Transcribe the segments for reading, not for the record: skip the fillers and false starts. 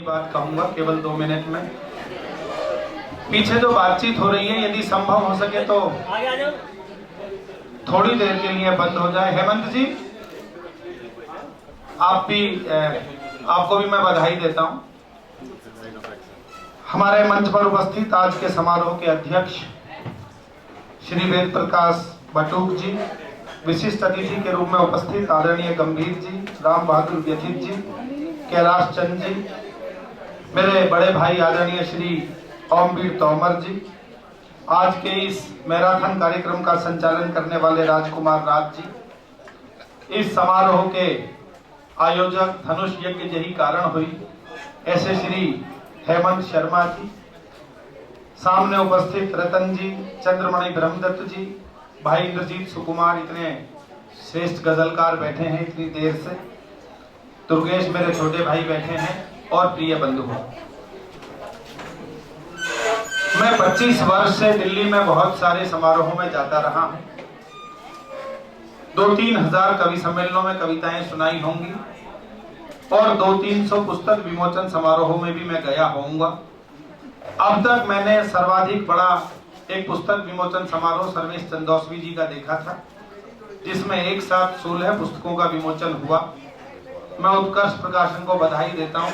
बात कहूंगा केवल 2 मिनट में। पीछे जो बातचीत हो रही है यदि संभव हो सके तो थोड़ी देर के लिए बंद हो जाए। हेमंत जी, आपको भी मैं बधाई देता हूं। हमारे मंच पर उपस्थित आज के समारोह के अध्यक्ष श्री वेद प्रकाश बटुक जी, विशिष्ट अतिथि के रूप में उपस्थित आदरणीय गंभीर जी, राम बहादुर व्यथित जी, कैलाश चंद जी, मेरे बड़े भाई आदरणीय श्री ओमवीर तोमर जी, आज के इस मैराथन कार्यक्रम का संचालन करने वाले राजकुमार राज जी, इस समारोह के आयोजक धनुष यज्ञ यही कारण हुई ऐसे श्री हेमंत शर्मा जी, सामने उपस्थित रतन जी, चंद्रमणि ब्रह्मदत्त जी, भाई इंद्रजीत सुकुमार, इतने श्रेष्ठ गजलकार बैठे हैं इतनी देर से, दुर्गेश मेरे छोटे भाई बैठे हैं और प्रिय बंधु। मैं 25 वर्ष से दिल्ली में बहुत सारे समारोहों में जाता रहा हूं। 2-3 हजार कवि सम्मेलनों में कविताएं सुनाई होंगी और 200-300 पुस्तक विमोचन समारोहों में भी मैं गया होऊंगा। अब तक मैंने सर्वाधिक बड़ा एक पुस्तक विमोचन समारोह सर्वेश चंदौसवी जी का देखा था, जिसमें एक साथ 16 पुस्तकों का विमोचन हुआ। मैं उत्कर्ष प्रकाशन को बधाई देता हूं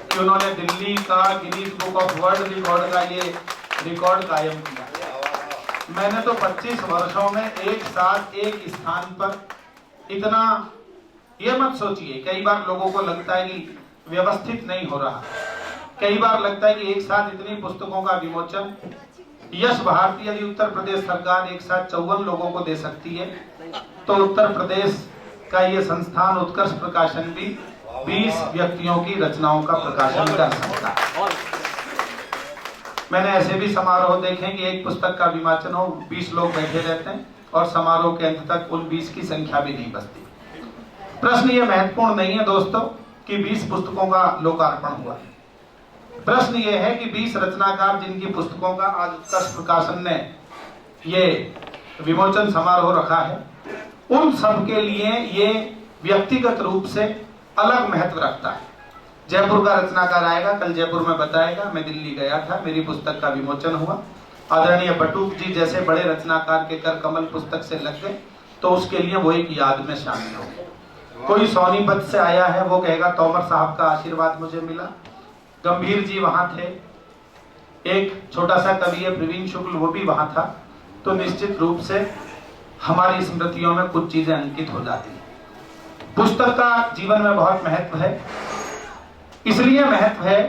कि उन्होंने दिल्ली का Guinness book of world record का ये रिकॉर्ड कायम किया। मैंने तो 25 वर्षों में एक साथ एक स्थान पर इतना, ये मत सोचिए, कई बार लोगों को लगता है कि व्यवस्थित नहीं हो रहा, कई बार लगता है कि एक साथ इतनी पुस्तकों का विमोचन। यश भारती यदि उत्तर प्रदेश सरकार एक साथ 54 लोगों को दे सकती है तो उत्तर प्रदेश का ये संस्थान उत्कर्ष प्रकाशन भी 20 व्यक्तियों की रचनाओं का प्रकाशन कर सकता है। मैंने ऐसे भी समारोह देखे कि एक पुस्तक का विमोचन हो, 20 लोग बैठे रहते हैं और समारोह के अंत तक उन 20 की संख्या भी नहीं बचती। प्रश्न ये महत्वपूर्ण नहीं है दोस्तों कि 20 पुस्तकों का लोकार्पण हुआ। प्रश्न ये है कि 20 रचनाकार जिनकी पुस्तकों का आज उत्कर्ष प्रकाशन ने ये विमोचन समारोह रखा है, उन सब के लिए ये व्यक्तिगत रूप से अलग महत्व रखता है। जयपुर का रचनाकार आएगा, कल जयपुर में बताएगा मैं दिल्ली गया था, मेरी पुस्तक का विमोचन हुआ। आदरणीय बटुक जी जैसे बड़े रचनाकार के कर कमल पुस्तक से लग गए तो उसके लिए वो एक याद में शामिल हो गए। कोई सोनीपत से आया है, वो कहेगा तोमर साहब का आशीर्वाद मुझे मिला। गंभीर जी वहां थे, एक छोटा सा कवि है प्रवीण शुक्ल, वो भी वहां था। तो निश्चित रूप से हमारी स्मृतियों में कुछ चीजें अंकित हो जाती हैं। पुस्तक का जीवन में बहुत महत्व है, इसलिए महत्व है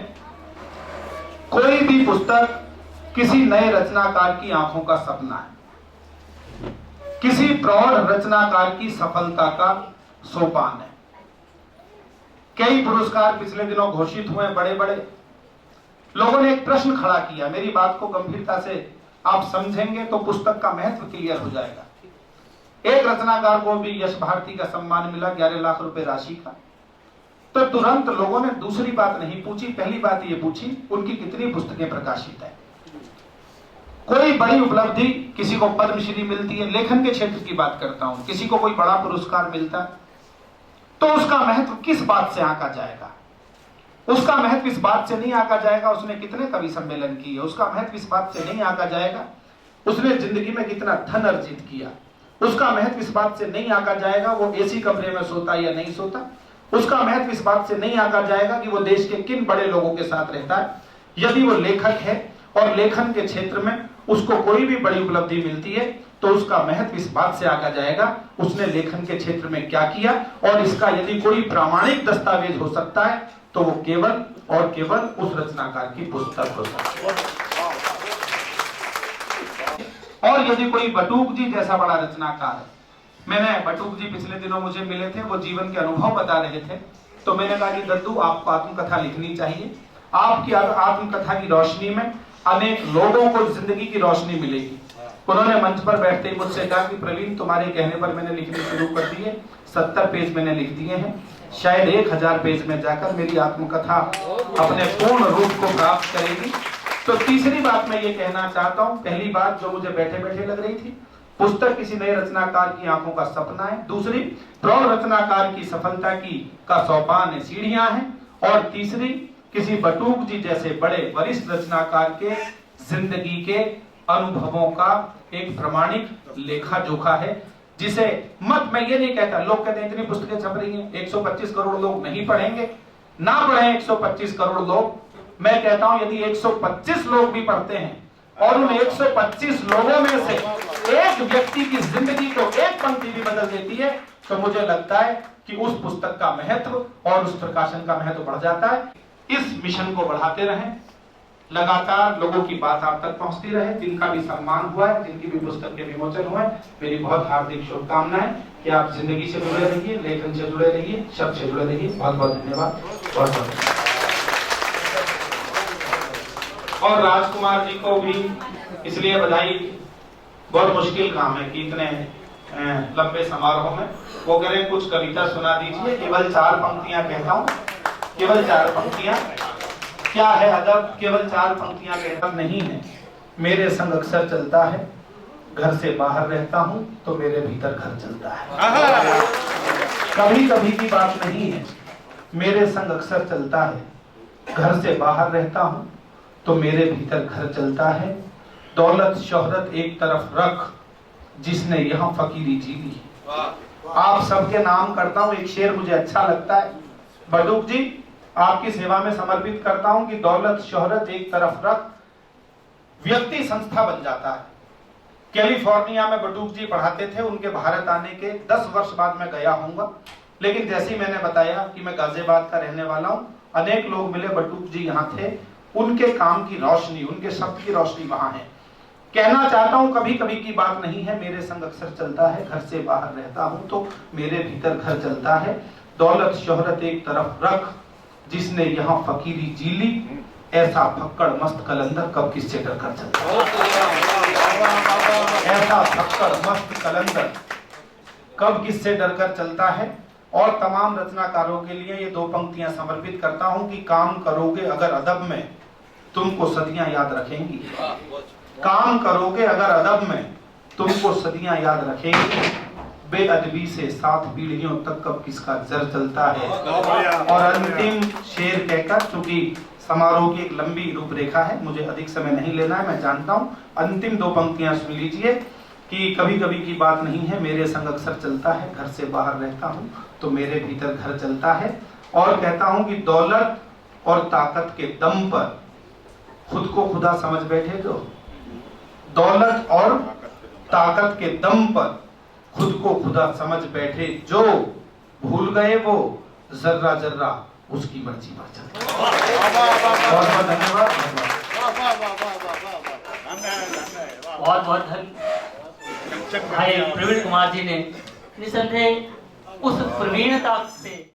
कोई भी पुस्तक किसी नए रचनाकार की आंखों का सपना है, किसी प्रौढ़ रचनाकार की सफलता का सोपान है। कई पुरस्कार पिछले दिनों घोषित हुए, बड़े बड़े लोगों ने एक प्रश्न खड़ा किया, मेरी बात को गंभीरता से आप समझेंगे तो पुस्तक का महत्व क्लियर हो जाएगा। एक रचनाकार को भी यश भारती का सम्मान मिला 11 लाख रुपए राशि का, तो तुरंत लोगों ने दूसरी बात नहीं पूछी, पहली बात ये पूछी उनकी कितनी पुस्तकें प्रकाशित है। कोई बड़ी उपलब्धि, किसी को पद्मश्री मिलती है, लेखन के क्षेत्र की बात करता हूं, किसी को कोई बड़ा पुरस्कार मिलता है, तो उसका महत्व किस बात से आंका जाएगा? उसका महत्व इस बात से नहीं आंका जाएगा उसने कितने कवि सम्मेलन किए, उसका महत्व इस बात से नहीं आंका जाएगा उसने जिंदगी में कितना धन अर्जित किया, उसका महत्व इस बात से नहीं आंका जाएगा वो एसी कमरे में सोता या नहीं सोता, उसका महत्व इस बात से नहीं आंका जाएगा कि वो देश के किन बड़े लोगों के साथ रहता है। यदि वो लेखक है और लेखन के क्षेत्र में उसको कोई भी बड़ी उपलब्धि मिलती है तो उसका महत्व इस बात से आंका जाएगा उसने लेखन के क्षेत्र में क्या किया, और इसका यदि कोई प्रामाणिक दस्तावेज हो सकता है तो वो केवल और केवल उस रचनाकार की पुस्तक हो सकती है। और यदि कोई बटुक जी जैसा बड़ा रचनाकार है, मैंने बटुक जी पिछले दिनों मुझे मिले थे, वो जीवन के अनुभव बता रहे थे, तो मैंने कहा कि दद्दू आपको आत्मकथा लिखनी चाहिए, आपकी आत्मकथा की रोशनी में अनेक लोगों को जिंदगी की रोशनी मिलेगी। उन्होंने मंच पर बैठते ही मुझसे कहा कि प्रवीण तुम्हारे कहने पर मैंने लिखनी शुरू कर दी है, 70 पेज मैंने लिख दिए हैं, शायद 1000 पेज में जाकर मेरी आत्मकथा अपने पूर्ण रूप को प्राप्त करेगी। तो तीसरी बात मैं ये कहना चाहता हूँ, पहली बात जो मुझे बैठे बैठे लग रही थी, पुस्तक किसी नए रचनाकार की आंखों का सपना है। दूसरी, प्रौढ़ रचनाकार की सफलता की का सोपान है, सीढ़ियां हैं। और तीसरी किसी बटुक जी जैसे बड़े वरिष्ठ रचनाकार के जिंदगी के अनुभवों का एक प्रमाणिक लेखा जोखा है, जिसे मत मैं ये नहीं कहता, लोग कहते हैं इतनी पुस्तकें छप रही हैं 125 करोड़ लोग नहीं पढ़ेंगे, ना पढ़े 125 करोड़ लोग, मैं कहता हूं यदि 125 लोग भी पढ़ते हैं और उन 125 लोगों में से एक व्यक्ति की जिंदगी को एक पंक्ति भी बदल देती है, तो मुझे लगता है कि उस पुस्तक का महत्व और उस प्रकाशन का महत्व बढ़ जाता है। इस मिशन को बढ़ाते रहें, लगातार लोगों की बात आप तक पहुंचती रहे। जिनका भी सम्मान हुआ है, जिनकी भी पुस्तक के विमोचन हुए, मेरी बहुत हार्दिक शुभकामनाएं कि आप जिंदगी से जुड़े रहिए, लेखन से जुड़े रहिए, शब्द से जुड़े रहिए। बहुत बहुत धन्यवाद। बहुत और राजकुमार जी को भी इसलिए बधाई। बहुत मुश्किल काम है कि इतने लंबे समारोह में वो करें, कुछ कविता सुना दीजिए। केवल 4 पंक्तियां कहता हूं, केवल 4 पंक्तियां। क्या है अदब, केवल 4 पंक्तियां कहता नहीं है। मेरे संग अक्सर चलता है, घर से बाहर रहता हूं तो मेरे भीतर घर चलता है। कभी कभी की बात नहीं है। मेरे संग अक्सर चलता है, घर से बाहर रहता हूं तो मेरे भीतर घर चलता है। दौलत शोहरत एक तरफ रख, जिसने यहाँ फकीरी जी ली। आप सबके नाम करता हूं, एक शेर मुझे अच्छा लगता है, बटुक जी आपकी सेवा में समर्पित करता हूं कि दौलत शोहरत एक तरफ रख, व्यक्ति संस्था बन जाता है। कैलिफोर्निया में बटुक जी पढ़ाते थे, उनके भारत आने के 10 वर्ष बाद मैं गया हूंगा, लेकिन जैसे ही मैंने बताया कि मैं गाजियाबाद का रहने वाला हूं, अनेक लोग मिले, बटुक जी यहाँ थे, उनके काम की रोशनी, उनके शब्द की रोशनी वहां है। कहना चाहता हूं कभी कभी की बात नहीं है। मेरे संग अक्सर चलता है, घर से बाहर रहता हूं तो मेरे भीतर घर चलता है। दौलत शोहरत एक तरफ रख, जिसने यहाँ फकीरी जी ली, ऐसा फक्कड़ मस्त कलंदर कब किससे डर कर चलता है। ऐसा फक्कड़ मस्त कलंदर कब किससे डर कर चलता है। और तमाम रचनाकारों के लिए ये 2 पंक्तियां समर्पित करता हूं कि काम करोगे अगर अदब में, तुमको सदियां याद रखेंगी। काम करोगे अगर अदब में, तुमको सदियां याद रखेंगी। बेअदबी से 7 पीढ़ियों तक कब किसका जर चलता है। और अंतिम शेर कहकर, चूंकि समारोह की एक लंबी रूपरेखा है, मुझे अधिक समय नहीं लेना है, मैं जानता हूं। अंतिम 2 पंक्तियां सुन लीजिए कि कभी कभी की बात नहीं है। मेरे संग अक्सर चलता है, घर से बाहर रहता हूं तो मेरे भीतर घर चलता है। और कहता हूं कि दौलत और ताकत के दम पर खुद को खुदा समझ बैठे जो, दौलत और ताकत के दम पर खुद को खुदा समझ बैठे जो, भूल गए वो जर्रा जर्रा उसकी मर्जी पर चलता। बहुत बहुत धन्यवाद। बहुत बहुत धन्यवाद भाई प्रवीण कुमार जी ने निसंदेह उस प्रवीणता से